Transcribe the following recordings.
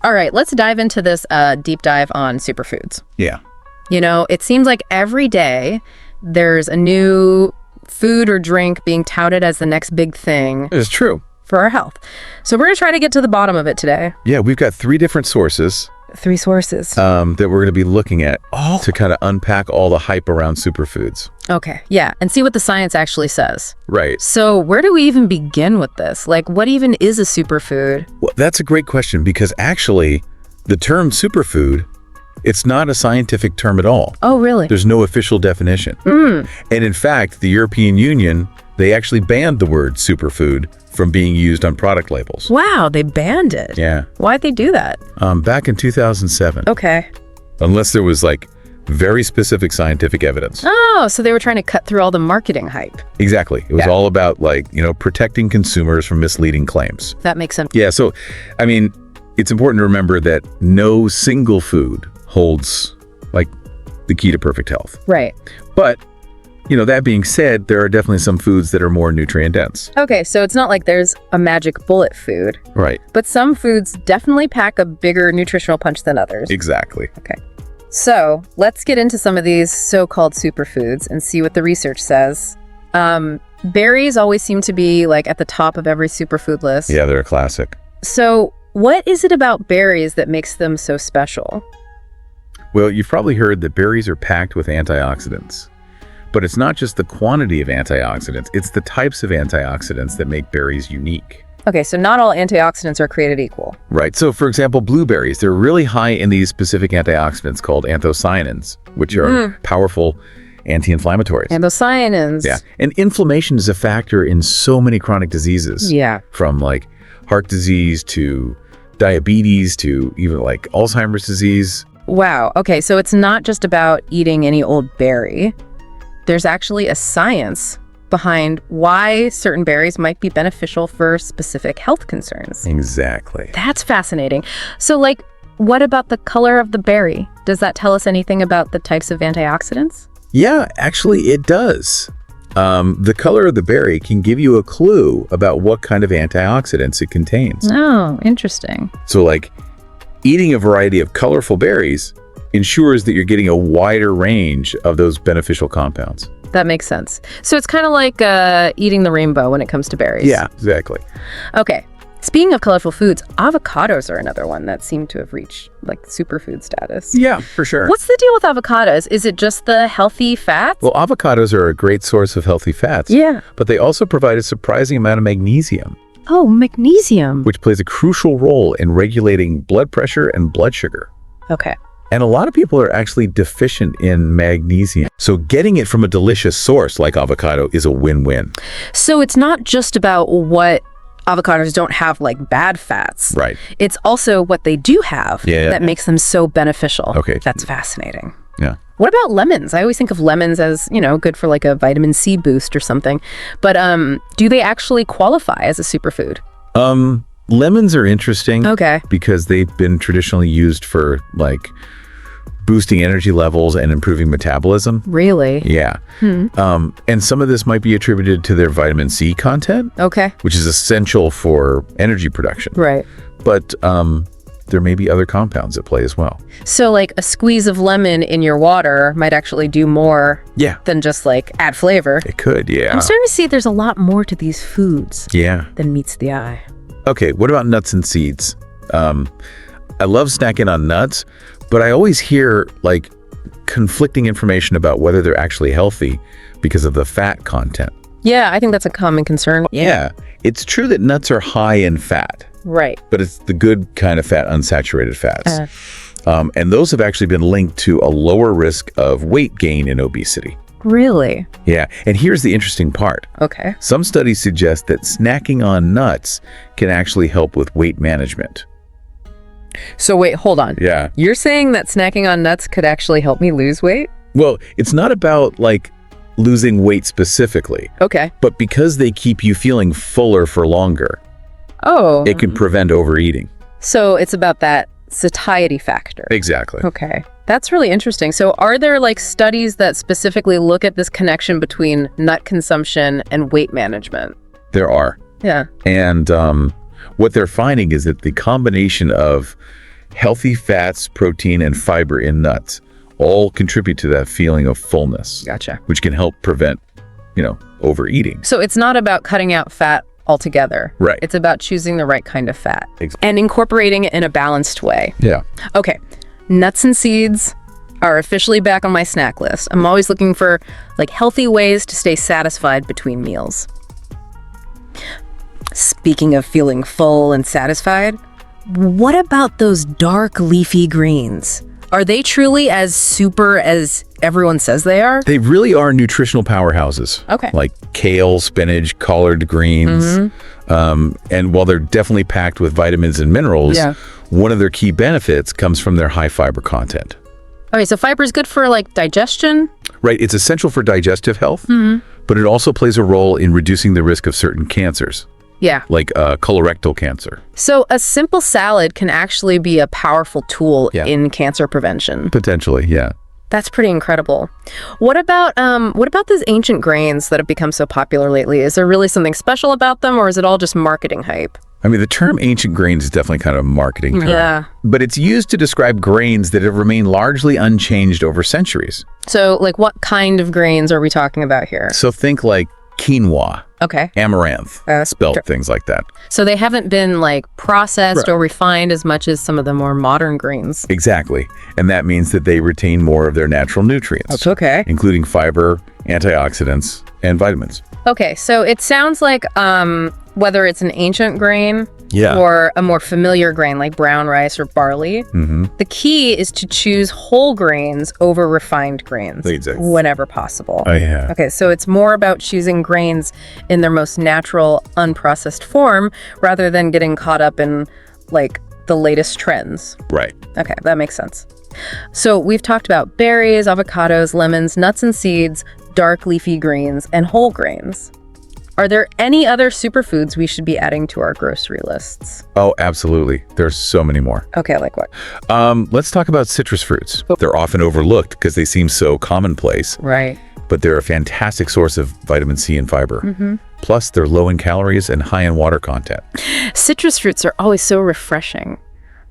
All right, let's dive into this deep dive on superfoods. Yeah. You know, it seems like every day there's a new food or drink being touted as the next big thing. It's true. For our health. So we're going to try to get to the bottom of it today. Yeah, we've got 3 different sources. 3 sources. That we're going to be looking at to kind of unpack all the hype around superfoods. Okay, yeah, and see what the science actually says. Right. So where do we even begin with this? Like, what even is a superfood? Well, that's a great question because actually the term superfood, it's not a scientific term at all. Oh, really? There's no official definition. And in fact, the European Union, they actually banned the word superfood from being used on product labels. Wow, they banned it. Yeah. Why'd they do that? Back in 2007. Okay. Unless there was like very specific scientific evidence. Oh, so they were trying to cut through all the marketing hype. Exactly. It was all about like, protecting consumers from misleading claims. That makes sense. Yeah. So, I mean, it's important to remember that no single food holds like the key to perfect health. Right. But that being said, there are definitely some foods that are more nutrient dense. Okay, so it's not like there's a magic bullet food. Right. But some foods definitely pack a bigger nutritional punch than others. Exactly. Okay. So let's get into some of these so-called superfoods and see what the research says. Berries always seem to be like at the top of every superfood list. Yeah, they're a classic. So what is it about berries that makes them so special? Well, you've probably heard that berries are packed with antioxidants. But it's not just the quantity of antioxidants, it's the types of antioxidants that make berries unique. Okay, so not all antioxidants are created equal. Right. So, for example, blueberries, they're really high in these specific antioxidants called anthocyanins, which are powerful anti-inflammatories. Anthocyanins. Yeah. And inflammation is a factor in so many chronic diseases. Yeah. From like heart disease to diabetes to even like Alzheimer's disease. Wow. Okay, so it's not just about eating any old berry. There's actually a science behind why certain berries might be beneficial for specific health concerns. Exactly. That's fascinating. So, like, what about the color of the berry? Does that tell us anything about the types of antioxidants? Yeah, actually it does. The color of the berry can give you a clue about what kind of antioxidants it contains. Oh, interesting. So, like, eating a variety of colorful berries ensures that you're getting a wider range of those beneficial compounds. That makes sense. So it's kind of like eating the rainbow when it comes to berries. Yeah, exactly. Okay. Speaking of colorful foods, avocados are another one that seem to have reached like superfood status. Yeah, for sure. What's the deal with avocados? Is it just the healthy fats? Well, avocados are a great source of healthy fats. Yeah. But they also provide a surprising amount of magnesium. Oh, magnesium. Which plays a crucial role in regulating blood pressure and blood sugar. Okay. And a lot of people are actually deficient in magnesium. So getting it from a delicious source like avocado is a win-win. So it's not just about what avocados don't have, like bad fats. Right. It's also what they do have that makes them so beneficial. Okay. That's fascinating. Yeah. What about lemons? I always think of lemons as, good for like a vitamin C boost or something. But do they actually qualify as a superfood? Lemons are interesting. Okay. Because they've been traditionally used for like boosting energy levels and improving metabolism. Really? Yeah. And some of this might be attributed to their vitamin C content. Okay. Which is essential for energy production. Right. But there may be other compounds at play as well. So like a squeeze of lemon in your water might actually do more than just like add flavor. It could, yeah. I'm starting to see there's a lot more to these foods than meets the eye. Okay, what about nuts and seeds? I love snacking on nuts, but I always hear like conflicting information about whether they're actually healthy because of the fat content. Yeah, I think that's a common concern. Yeah, it's true that nuts are high in fat. Right. But it's the good kind of fat, unsaturated fats. And those have actually been linked to a lower risk of weight gain and obesity. Really? Yeah, and here's the interesting part. Okay. Some studies suggest that snacking on nuts can actually help with weight management. So wait, hold on. Yeah. You're saying that snacking on nuts could actually help me lose weight? Well, it's not about like losing weight specifically. Okay. But because they keep you feeling fuller for longer. Oh. It can prevent overeating. So it's about that satiety factor. Exactly. Okay. That's really interesting. So are there like studies that specifically look at this connection between nut consumption and weight management? There are. Yeah. And what they're finding is that the combination of healthy fats, protein, and fiber in nuts all contribute to that feeling of fullness. Gotcha. Which can help prevent, overeating. So it's not about cutting out fat altogether. Right. It's about choosing the right kind of fat Exactly. and incorporating it in a balanced way. Yeah. Okay, nuts and seeds are officially back on my snack list. I'm always looking for healthy ways to stay satisfied between meals. Speaking of feeling full and satisfied, what about those dark leafy greens? Are they truly as super as everyone says they are? They really are nutritional powerhouses. Okay. Like kale, spinach, collard greens. And while they're definitely packed with vitamins and minerals, one of their key benefits comes from their high fiber content. Okay, so fiber is good for digestion? Right. It's essential for digestive health, but it also plays a role in reducing the risk of certain cancers. Yeah. Like colorectal cancer. So a simple salad can actually be a powerful tool in cancer prevention. Potentially, yeah. That's pretty incredible. What about those ancient grains that have become so popular lately? Is there really something special about them, or is it all just marketing hype? I mean, the term ancient grains is definitely kind of a marketing term. Yeah. But it's used to describe grains that have remained largely unchanged over centuries. So, what kind of grains are we talking about here? So think like quinoa. Okay. Amaranth, spelt, things like that. So they haven't been processed or refined as much as some of the more modern grains. Exactly. And that means that they retain more of their natural nutrients. That's okay. Including fiber, antioxidants, and vitamins. Okay, so it sounds like whether it's an ancient grain or a more familiar grain like brown rice or barley, the key is to choose whole grains over refined grains whenever possible. Oh, yeah. Okay, so it's more about choosing grains in their most natural, unprocessed form rather than getting caught up in the latest trends. Right. Okay, that makes sense. So we've talked about berries, avocados, lemons, nuts and seeds, dark leafy greens, and whole grains. Are there any other superfoods we should be adding to our grocery lists? Oh, absolutely. There's so many more. Okay, like what? Let's talk about citrus fruits. They're often overlooked because they seem so commonplace. Right. But they're a fantastic source of vitamin C and fiber. Plus, they're low in calories and high in water content. Citrus fruits are always so refreshing.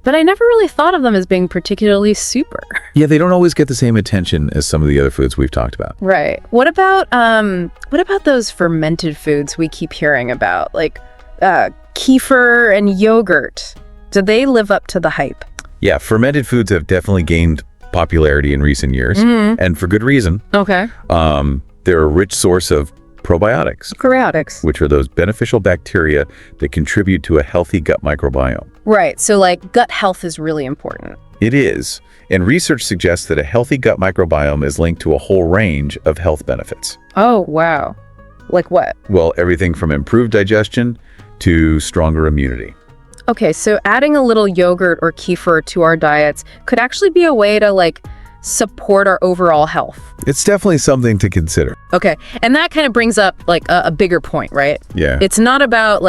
But I never really thought of them as being particularly super. Yeah, they don't always get the same attention as some of the other foods we've talked about. Right. What about those fermented foods we keep hearing about, like kefir and yogurt? Do they live up to the hype? Yeah, fermented foods have definitely gained popularity in recent years, and for good reason. Okay. They're a rich source of probiotics, which are those beneficial bacteria that contribute to a healthy gut microbiome. Right. So gut health is really important. It is. And research suggests that a healthy gut microbiome is linked to a whole range of health benefits. Oh, wow. Like what? Well, everything from improved digestion to stronger immunity. Okay, so adding a little yogurt or kefir to our diets could actually be a way to support our overall health. It's definitely something to consider. Okay, and that kind of brings up a bigger point, right? Yeah. It's not about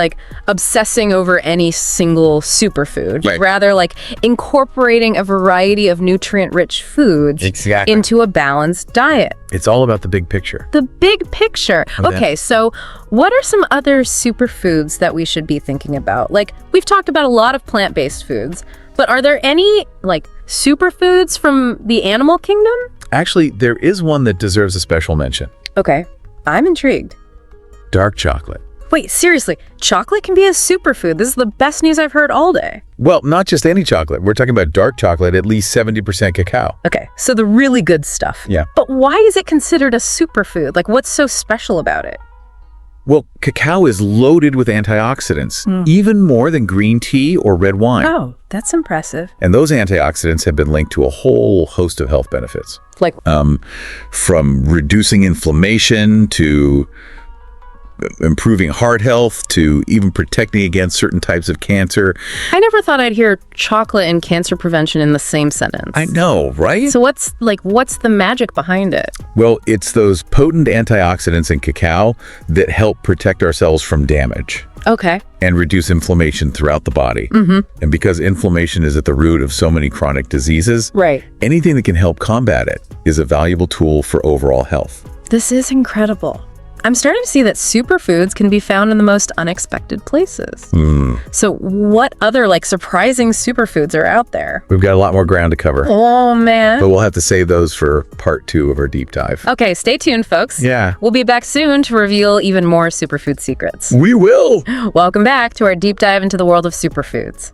obsessing over any single superfood, right. Rather incorporating a variety of nutrient-rich foods into a balanced diet. It's all about the big picture. The big picture. Okay, so what are some other superfoods that we should be thinking about? We've talked about a lot of plant-based foods, but are there any superfoods from the animal kingdom? Actually, there is one that deserves a special mention. Okay, I'm intrigued. Dark chocolate. Wait, seriously, chocolate can be a superfood. This is the best news I've heard all day. Well, not just any chocolate. We're talking about dark chocolate, at least 70% cacao. Okay, so the really good stuff. Yeah. But why is it considered a superfood? What's so special about it? Well, cacao is loaded with antioxidants, even more than green tea or red wine. Oh, that's impressive. And those antioxidants have been linked to a whole host of health benefits. From reducing inflammation to improving heart health to even protecting against certain types of cancer. I never thought I'd hear chocolate and cancer prevention in the same sentence. I know, right? So what's the magic behind it? Well, it's those potent antioxidants in cacao that help protect our cells from damage. Okay. And reduce inflammation throughout the body. And because inflammation is at the root of so many chronic diseases, right, anything that can help combat it is a valuable tool for overall health. This is incredible. I'm starting to see that superfoods can be found in the most unexpected places. So what other surprising superfoods are out there? We've got a lot more ground to cover. Oh, man. But we'll have to save those for part 2 of our deep dive. Okay, stay tuned, folks. Yeah. We'll be back soon to reveal even more superfood secrets. We will. Welcome back to our deep dive into the world of superfoods.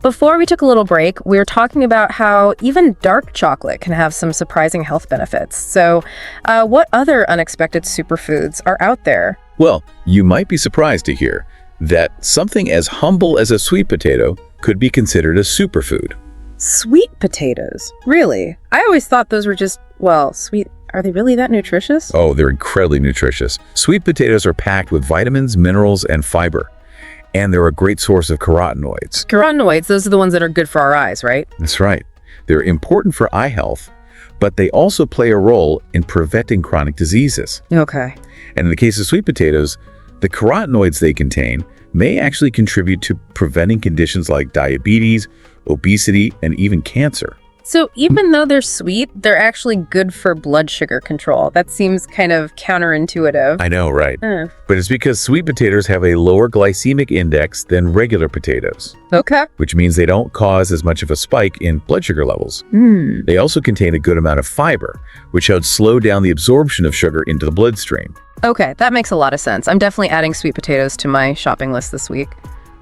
Before we took a little break, we were talking about how even dark chocolate can have some surprising health benefits. So what other unexpected superfoods are out there? Well, you might be surprised to hear that something as humble as a sweet potato could be considered a superfood. Sweet potatoes? Really? I always thought those were just, sweet. Are they really that nutritious? Oh, they're incredibly nutritious. Sweet potatoes are packed with vitamins, minerals, and fiber. And they're a great source of carotenoids. Carotenoids, those are the ones that are good for our eyes, right? That's right. They're important for eye health, but they also play a role in preventing chronic diseases. Okay. And in the case of sweet potatoes, the carotenoids they contain may actually contribute to preventing conditions like diabetes, obesity, and even cancer. So even though they're sweet, they're actually good for blood sugar control. That seems kind of counterintuitive. I know, right? But it's because sweet potatoes have a lower glycemic index than regular potatoes. Okay. Which means they don't cause as much of a spike in blood sugar levels. They also contain a good amount of fiber, which helps slow down the absorption of sugar into the bloodstream. Okay, that makes a lot of sense. I'm definitely adding sweet potatoes to my shopping list this week.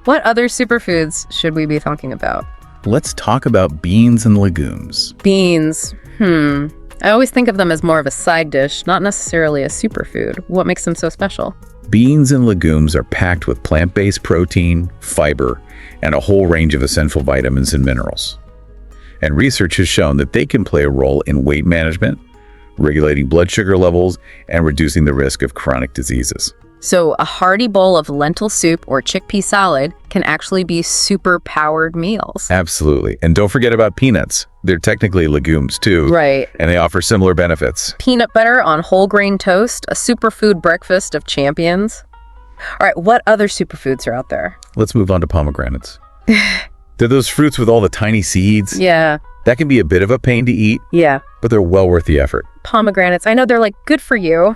What other superfoods should we be talking about? Let's talk about beans and legumes. Beans. I always think of them as more of a side dish, not necessarily a superfood. What makes them so special? Beans and legumes are packed with plant-based protein, fiber, and a whole range of essential vitamins and minerals. And research has shown that they can play a role in weight management, regulating blood sugar levels, and reducing the risk of chronic diseases. So a hearty bowl of lentil soup or chickpea salad can actually be super-powered meals. Absolutely. And don't forget about peanuts. They're technically legumes too. Right. And they offer similar benefits. Peanut butter on whole grain toast, a superfood breakfast of champions. All right, what other superfoods are out there? Let's move on to pomegranates. They're those fruits with all the tiny seeds. Yeah. That can be a bit of a pain to eat. Yeah. But they're well worth the effort. Pomegranates, I know they're good for you.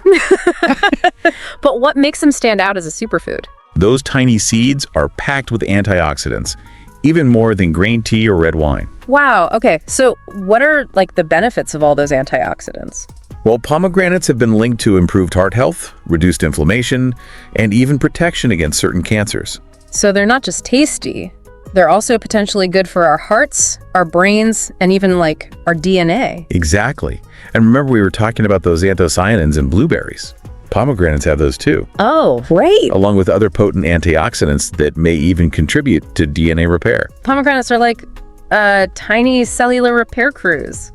But what makes them stand out as a superfood? Those tiny seeds are packed with antioxidants, even more than green tea or red wine. Wow, okay. So what are the benefits of all those antioxidants? Well, pomegranates have been linked to improved heart health, reduced inflammation, and even protection against certain cancers. So they're not just tasty, they're also potentially good for our hearts, our brains, and even our DNA. Exactly. And remember, we were talking about those anthocyanins in blueberries. Pomegranates have those too. Oh, right. Along with other potent antioxidants that may even contribute to DNA repair. Pomegranates are like tiny cellular repair crews.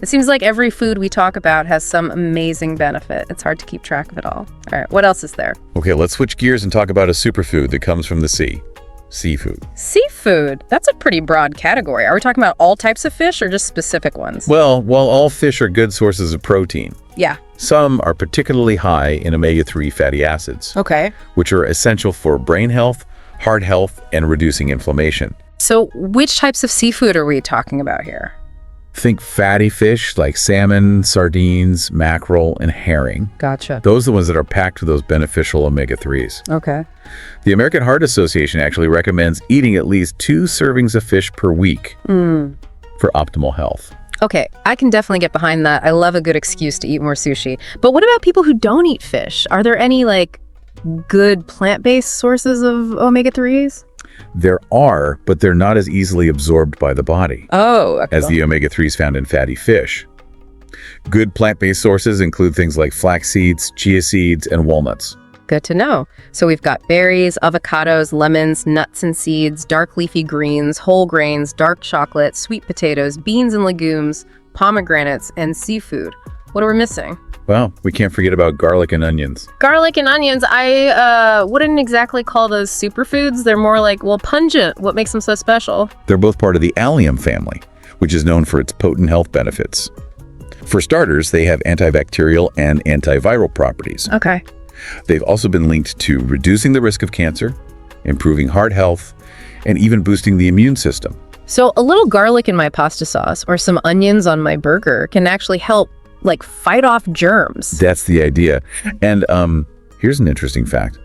It seems like every food we talk about has some amazing benefit. It's hard to keep track of it all. All right, what else is there? Okay, let's switch gears and talk about a superfood that comes from the sea. Seafood. Seafood? That's a pretty broad category. Are we talking about all types of fish or just specific ones? Well, while all fish are good sources of protein, yeah, some are particularly high in omega-3 fatty acids. Okay. Which are essential for brain health, heart health, and reducing inflammation. So which types of seafood are we talking about here? Think fatty fish like salmon, sardines, mackerel, and herring. Gotcha. Those are the ones that are packed with those beneficial omega-3s. Okay. The American Heart Association actually recommends eating at least 2 servings of fish per week for optimal health. Okay, I can definitely get behind that. I love a good excuse to eat more sushi. But what about people who don't eat fish? Are there any good plant-based sources of omega-3s? There are, but they're not as easily absorbed by the body as the omega-3s found in fatty fish. Good plant-based sources include things like flax seeds, chia seeds, and walnuts. Good to know. So we've got berries, avocados, lemons, nuts and seeds, dark leafy greens, whole grains, dark chocolate, sweet potatoes, beans and legumes, pomegranates, and seafood. What are we missing? Well, we can't forget about garlic and onions. Garlic and onions, I wouldn't exactly call those superfoods. They're more pungent. What makes them so special? They're both part of the allium family, which is known for its potent health benefits. For starters, they have antibacterial and antiviral properties. Okay. They've also been linked to reducing the risk of cancer, improving heart health, and even boosting the immune system. So a little garlic in my pasta sauce or some onions on my burger can actually help like fight off germs. That's the idea. And here's an interesting fact.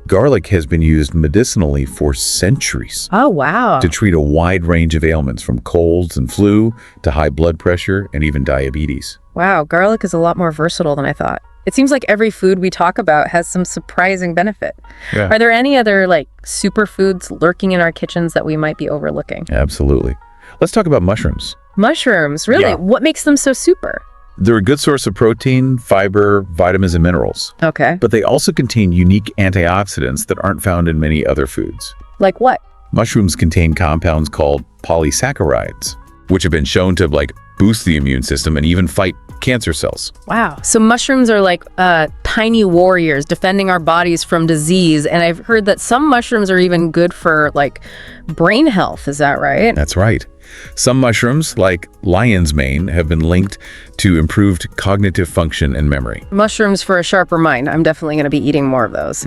Garlic has been used medicinally for centuries. Oh, wow. To treat a wide range of ailments, from colds and flu to high blood pressure and even diabetes. Wow, garlic is a lot more versatile than I thought. It seems like every food we talk about has some surprising benefit. Yeah. Are there any other like superfoods lurking in our kitchens that we might be overlooking? Absolutely. Let's talk about mushrooms. Mushrooms, really? Yeah. What makes them so super? They're a good source of protein, fiber, vitamins, and minerals. Okay. But they also contain unique antioxidants that aren't found in many other foods. Like what? Mushrooms contain compounds called polysaccharides, which have been shown to boost the immune system and even fight cancer cells. Wow. So mushrooms are like tiny warriors defending our bodies from disease. And I've heard that some mushrooms are even good for brain health. Is that right? That's right. Some mushrooms, like lion's mane, have been linked to improved cognitive function and memory. Mushrooms for a sharper mind. I'm definitely going to be eating more of those.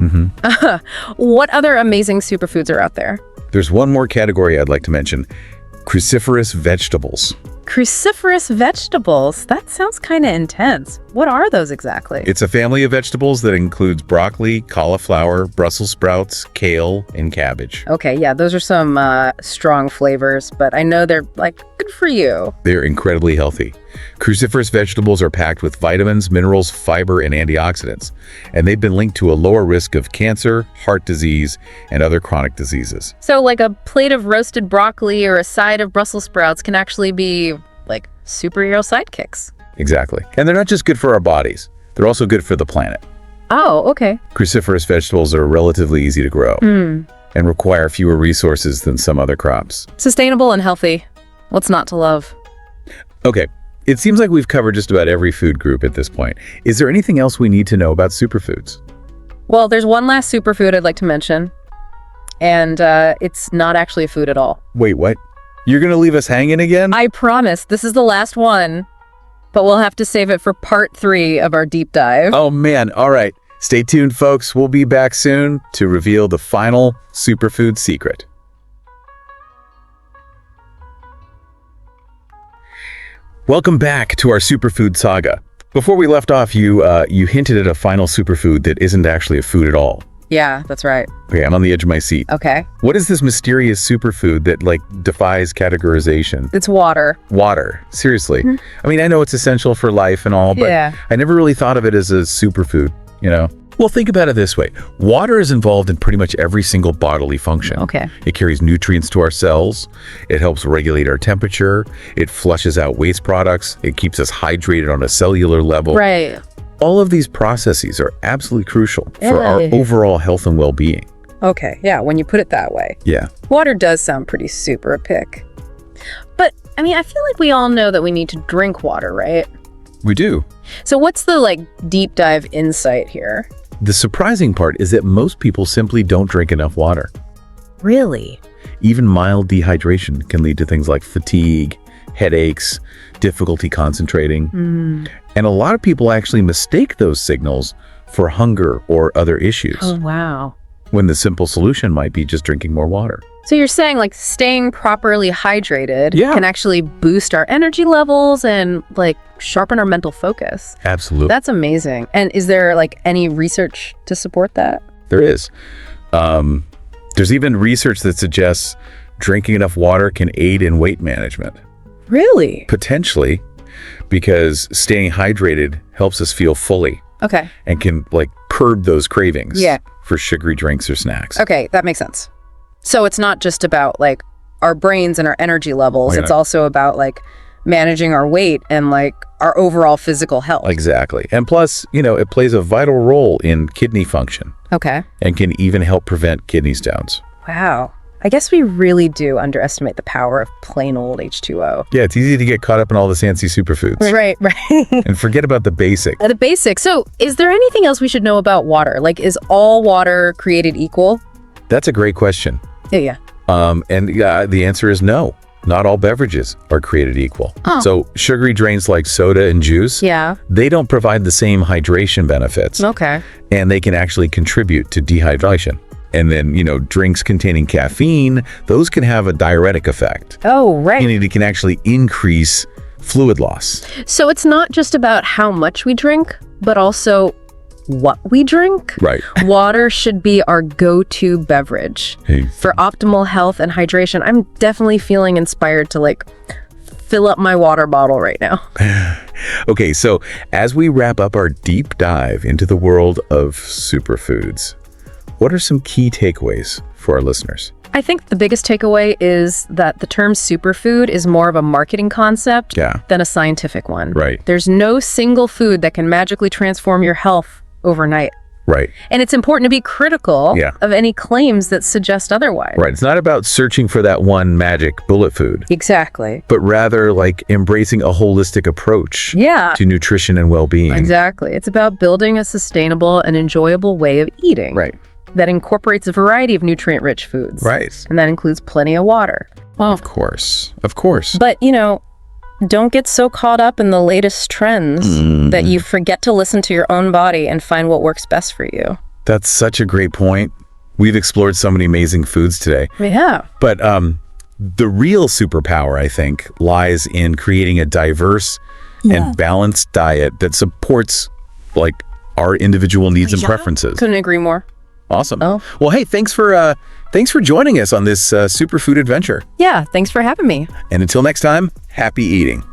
What other amazing superfoods are out there? There's one more category I'd like to mention: cruciferous vegetables. Cruciferous vegetables? That sounds kind of intense. What are those exactly? It's a family of vegetables that includes broccoli, cauliflower, Brussels sprouts, kale, and cabbage. Okay, yeah, those are some strong flavors, but I know they're good for you. They're incredibly healthy. Cruciferous vegetables are packed with vitamins, minerals, fiber, and antioxidants, and they've been linked to a lower risk of cancer, heart disease, and other chronic diseases. So a plate of roasted broccoli or a side of Brussels sprouts can actually be superhero sidekicks. Exactly. And they're not just good for our bodies, they're also good for the planet. Oh, okay. Cruciferous vegetables are relatively easy to grow and require fewer resources than some other crops. Sustainable and healthy. What's not to love? Okay, it seems like we've covered just about every food group at this point. Is there anything else we need to know about superfoods? Well, there's one last superfood I'd like to mention, and it's not actually a food at all. Wait, what? You're going to leave us hanging again? I promise, this is the last one, but we'll have to save it for part 3 of our deep dive. Oh man, all right. Stay tuned, folks. We'll be back soon to reveal the final superfood secret. Welcome back to our superfood saga. Before we left off, you hinted at a final superfood that isn't actually a food at all. Yeah, that's right. Okay, I'm on the edge of my seat. Okay. What is this mysterious superfood that defies categorization? It's water. Water. Seriously. I mean, I know it's essential for life and all, but Yeah. I never really thought of it as a superfood, Well, think about it this way. Water is involved in pretty much every single bodily function. Okay. It carries nutrients to our cells. It helps regulate our temperature. It flushes out waste products. It keeps us hydrated on a cellular level. Right. All of these processes are absolutely crucial for our Yeah. overall health and well-being. Okay, yeah, when you put it that way. Yeah. Water does sound pretty super epic. But, I mean, I feel like we all know that we need to drink water, right? We do. So what's the, deep dive insight here? The surprising part is that most people simply don't drink enough water. Really? Even mild dehydration can lead to things like fatigue, headaches, difficulty concentrating. And a lot of people actually mistake those signals for hunger or other issues, Oh, wow. when the simple solution might be just drinking more water. So you're saying staying properly hydrated Yeah. can actually boost our energy levels and sharpen our mental focus. Absolutely. That's amazing. And is there any research to support that? There is. There's even research that suggests drinking enough water can aid in weight management. Really? Potentially, because staying hydrated helps us feel fully Okay. and can curb those cravings Yeah. for sugary drinks or snacks. Okay, that makes sense. So it's not just about our brains and our energy levels. Oh, yeah. It's also about managing our weight and our overall physical health. Exactly. And plus, it plays a vital role in kidney function Okay. and can even help prevent kidney stones. Wow. I guess we really do underestimate the power of plain old H2O. Yeah, it's easy to get caught up in all the fancy superfoods Right. and forget about the basics. The basics. So is there anything else we should know about water? Is all water created equal? That's a great question. Yeah. The answer is no. Not all beverages are created equal. Oh. So sugary drinks like soda and juice, Yeah. they don't provide the same hydration benefits, Okay. and they can actually contribute to dehydration. And then, drinks containing caffeine, those can have a diuretic effect. Oh, right. And it can actually increase fluid loss. So it's not just about how much we drink, but also what we drink. Right. Water should be our go-to beverage. Hey. For optimal health and hydration. I'm definitely feeling inspired to like fill up my water bottle right now. Okay, so as we wrap up our deep dive into the world of superfoods, what are some key takeaways for our listeners? I think the biggest takeaway is that the term superfood is more of a marketing concept than a scientific one. Right. There's no single food that can magically transform your health overnight. Right. And it's important to be critical of any claims that suggest otherwise. Right. It's not about searching for that one magic bullet food. Exactly. But rather like embracing a holistic approach to nutrition and well-being. Exactly. It's about building a sustainable and enjoyable way of eating. Right. That incorporates a variety of nutrient-rich foods. Right. And that includes plenty of water. Well, of course. Of course. But, you know, don't get so caught up in the latest trends that you forget to listen to your own body and find what works best for you. That's such a great point. We've explored so many amazing foods today. We have. But the real superpower, I think, lies in creating a diverse and balanced diet that supports like our individual needs and preferences. Couldn't agree more. Awesome. Well, hey, thanks for joining us on this superfood adventure. Yeah, thanks for having me. And until next time, happy eating.